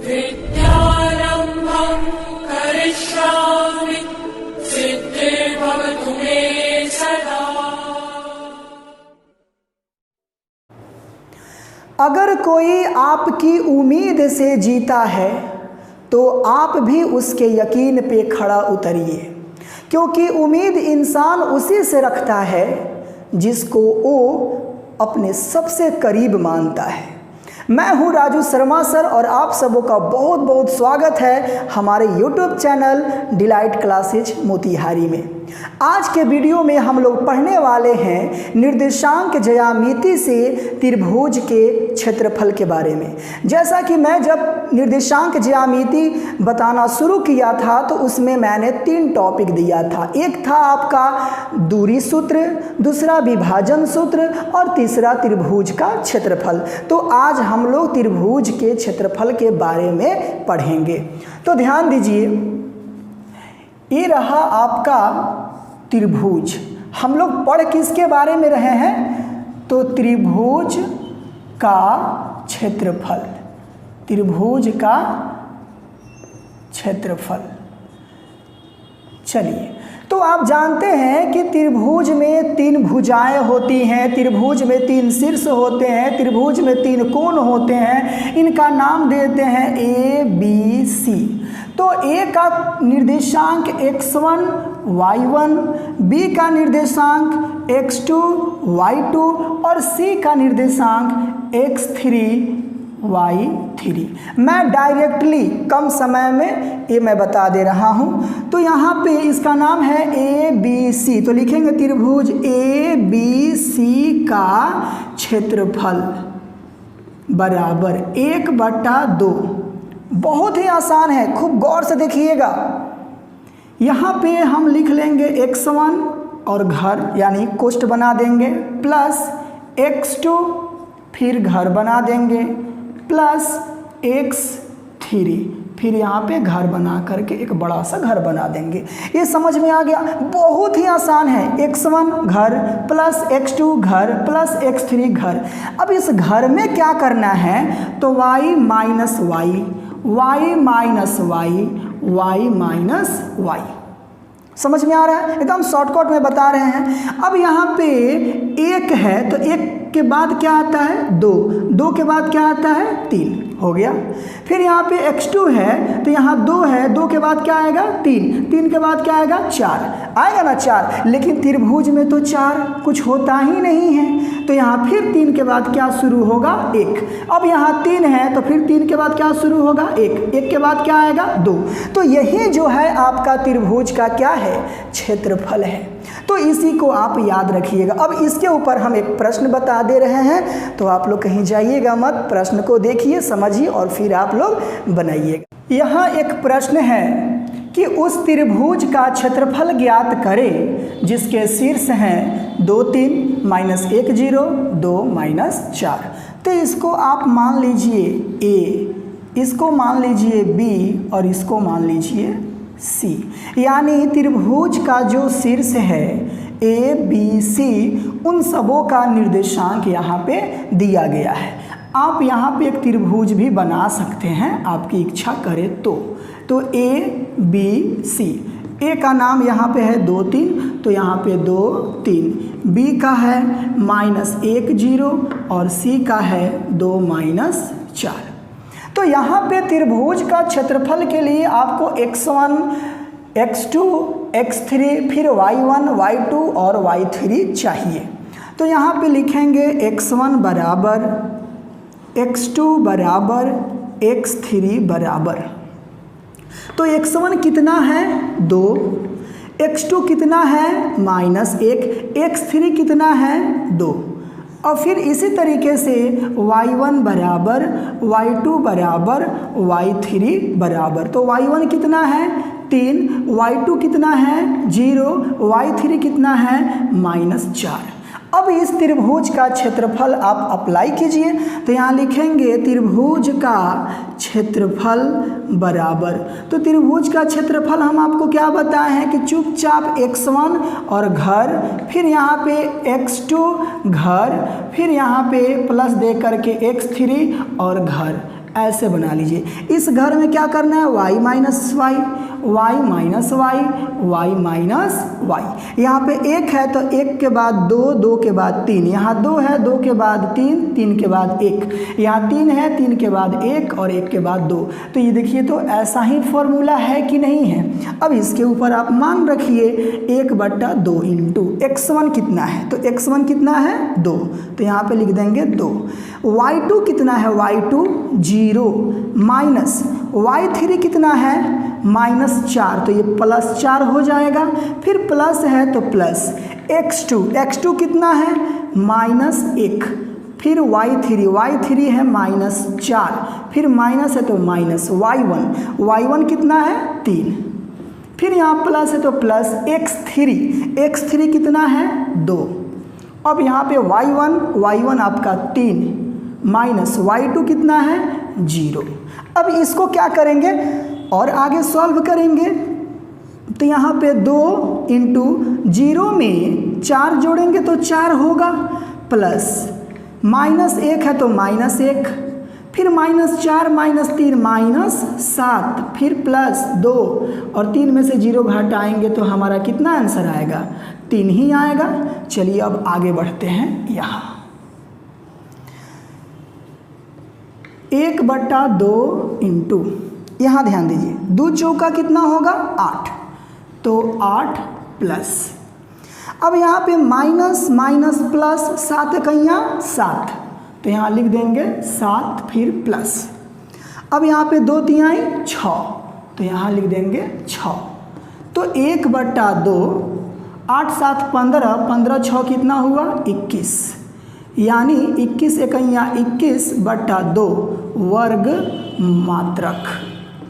विद्यारम्भं करिष्यामि सिद्धिर्भवतु मे सदा। अगर कोई आपकी उम्मीद से जीता है तो आप भी उसके यकीन पे खड़ा उतरिए, क्योंकि उम्मीद इंसान उसी से रखता है जिसको वो अपने सबसे करीब मानता है। मैं हूं राजू शर्मा सर और आप सबों का बहुत बहुत स्वागत है हमारे YouTube channel delight classes Motihari में। आज के वीडियो में हम लोग पढ़ने वाले हैं निर्देशांक ज्यामिति से त्रिभुज के क्षेत्रफल के बारे में। जैसा कि मैं जब निर्देशांक ज्यामिति बताना शुरू किया था तो उसमें मैंने 3 टॉपिक दिया था। एक था आपका दूरी सूत्र, दूसरा विभाजन सूत्र और तीसरा त्रिभुज का क्षेत्रफल। तो आज हम लोग त्रिभुज के क्षेत्रफल के बारे में पढ़ेंगे। तो ध्यान दीजिए, ये रहा आपका त्रिभुज। हम लोग पढ़ किसके बारे में रहे हैं? तो त्रिभुज का क्षेत्रफल, त्रिभुज का क्षेत्रफल। चलिए, तो आप जानते हैं कि त्रिभुज में 3 भुजाएं होती हैं, त्रिभुज में 3 शीर्ष होते हैं, त्रिभुज में 3 कोण होते हैं। इनका नाम देते हैं ए बी सी। तो ए का निर्देशांक x1 y1, बी का निर्देशांक x2 y2 और सी का निर्देशांक x3 y3। मैं डायरेक्टली कम समय में ये मैं बता दे रहा हूँ। तो यहाँ पे इसका नाम है ए बी सी। तो लिखेंगे त्रिभुज ए बी सी का क्षेत्रफल बराबर 1/2। बहुत ही आसान है, खूब गौर से देखिएगा। यहाँ पे हम लिख लेंगे x1 और घर यानी कोष्ठ बना देंगे, प्लस x2 फिर घर बना देंगे, प्लस x3 फिर यहाँ पे घर बना करके एक बड़ा सा घर बना देंगे। ये समझ में आ गया? बहुत ही आसान है। x1 घर प्लस x2 घर प्लस x3 घर। अब इस घर में क्या करना है? तो y minus y, y minus y, y minus y. समझ में आ रहा है? एकदम शॉर्टकट में बता रहे हैं। अब यहाँ पे 1 है तो 1 के बाद क्या आता है? 2, 2 के बाद क्या आता है? 3 हो गया। फिर यहाँ पे x2 है तो यहाँ 2 है, 2 के बाद क्या आएगा? 3, 3 के बाद क्या आएगा? 4 आएगा ना 4। लेकिन त्रिभुज में तो 4 कुछ होता ही नहीं है, तो यहाँ फिर 3 के बाद क्या शुरू होगा? 1। अब यहाँ 3 है तो फिर 3 के बाद क्या शुरू होगा? 1, 1 के बाद क्या आएगा? 2। तो यही जो है आपका त्रिभुज का क्या है? क्षेत्रफल है। तो इसी को आप याद रखिएगा। अब इसके ऊपर हम एक प्रश्न बता दे रहे हैं, तो आप लोग कहीं जाइएगा मत, प्रश्न को देखिए, समझिए और फिर आप लोग बनाइएगा। यहाँ एक प्रश्न है कि उस त्रिभुज का क्षेत्रफल ज्ञात करें जिसके शीर्ष हैं 2 3 माइनस 1 0 2 माइनस 4। तो इसको आप मान लीजिए ए, इसको मान लीजिए बी और इसको मान लीजिए सी। यानी त्रिभुज का जो शीर्ष है ए बी सी, उन सबों का निर्देशांक यहाँ पे दिया गया है। आप यहाँ पे एक त्रिभुज भी बना सकते हैं, आपकी इच्छा करे तो ए बी सी। ए का नाम यहाँ पे है 2 3, तो यहाँ पे 2 3, बी का है -1 0 और सी का है 2 -4। तो यहाँ पे त्रिभुज का क्षेत्रफल के लिए आपको x1 x2 x3 फिर y1 y2 और y3 चाहिए। तो यहाँ पे लिखेंगे x1 बराबर x2 बराबर x3 बराबर। तो x1 कितना है? 2, x2 कितना है? -1, x3 कितना है? 2। और फिर इसी तरीके से y1 बराबर y2 बराबर y3 बराबर। तो y1 कितना है? 3, y2 कितना है? 0, y3 कितना है? -4। अब इस त्रिभुज का क्षेत्रफल आप अप्लाई कीजिए। तो यहाँ लिखेंगे त्रिभुज का क्षेत्रफल बराबर। तो त्रिभुज का क्षेत्रफल हम आपको क्या बताए हैं कि चुपचाप x1 और घर, फिर यहाँ पे x2 घर, फिर यहाँ पे प्लस दे करके x3 और घर, ऐसे बना लीजिए। इस घर में क्या करना है, y minus y, y minus y, y minus y. यहाँ पे 1 है तो 1 के बाद 2, 2 के बाद 3, यहाँ 2 है 2 के बाद 3, 3 के बाद 1, यहाँ 3 है 3 के बाद 1 और 1 के बाद 2। तो ये देखिए तो ऐसा ही फॉर्मूला है कि नहीं है। अब इसके ऊपर आप मान रखिए 1/2 इंटू x1 कितना है, तो x1 कितना है 2, तो यहाँ पे लिख देंगे 2। y2 कितना है, y2 0 माइनस y3 कितना है -4, तो ये +4 हो जाएगा। फिर प्लस है तो प्लस x2 कितना है -1, फिर y3 है -4, फिर माइनस है तो माइनस y1 कितना है 3, फिर यहाँ प्लस है तो प्लस x3 कितना है 2। अब यहाँ पे y1 आपका 3 माइनस y2 कितना है 0। अब इसको क्या करेंगे और आगे सॉल्व करेंगे, तो यहाँ पे 2 इंटू 0 में 4 जोड़ेंगे तो 4 होगा, प्लस -1 है तो -1, फिर -4 -3 -7, फिर +2 और 3 में से 0 घटाएंगे तो हमारा कितना आंसर आएगा, 3 ही आएगा। चलिए अब आगे बढ़ते हैं। यहाँ 1/2 इंटू, यहाँ ध्यान दीजिए 2 चौका कितना होगा 8, तो 8 प्लस, अब यहाँ पे माइनस प्लस 7 एकैया 7, तो यहाँ लिख देंगे 7, फिर प्लस। अब यहाँ पे 2 तिहाई 6, तो यहाँ लिख देंगे 6। तो 1/2, 8 7 15, 15 6 कितना हुआ 21, यानी 21 एकैया 21/2 वर्ग मात्रक।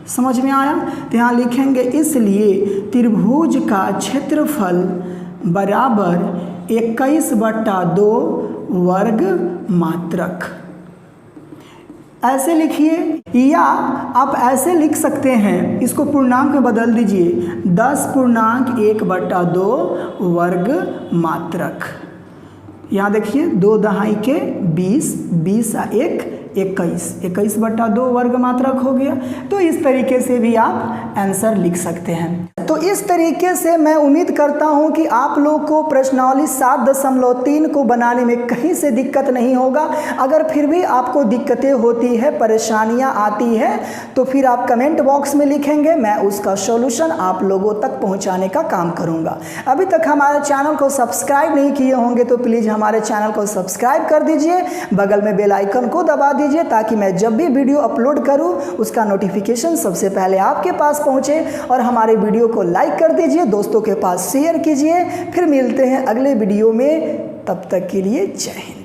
समझ में आया? तो यहाँ लिखेंगे इसलिए त्रिभुज का क्षेत्रफल बराबर 21/2 वर्ग मात्रक। ऐसे लिखिए, या आप ऐसे लिख सकते हैं, इसको पूर्णांक में बदल दीजिए, 10.1/2 वर्ग मात्रक। यहाँ देखिए 2 दहाई के 20, 20 आ 1 21, 21/2 वर्ग मात्रक हो गया। तो इस तरीके से भी आप आंसर लिख सकते हैं। तो इस तरीके से मैं उम्मीद करता हूं कि आप लोग को प्रश्नावली 7.3 को बनाने में कहीं से दिक्कत नहीं होगा। अगर फिर भी आपको दिक्कतें होती है, परेशानियां आती है, तो फिर आप कमेंट बॉक्स में लिखेंगे, मैं उसका सॉल्यूशन आप लोगों तक पहुंचाने का काम करूंगा। अभी तक हमारे चैनल को सब्सक्राइब नहीं किए होंगे तो प्लीज़ हमारे चैनल को सब्सक्राइब कर दीजिए, बगल में बेल आइकन को दबा दीजिए ताकि मैं जब भी वीडियो अपलोड करूं उसका नोटिफिकेशन सबसे पहले आपके पास पहुंचे। और हमारे वीडियो को लाइक कर दीजिए, दोस्तों के पास शेयर कीजिए। फिर मिलते हैं अगले वीडियो में, तब तक के लिए जय हिंद।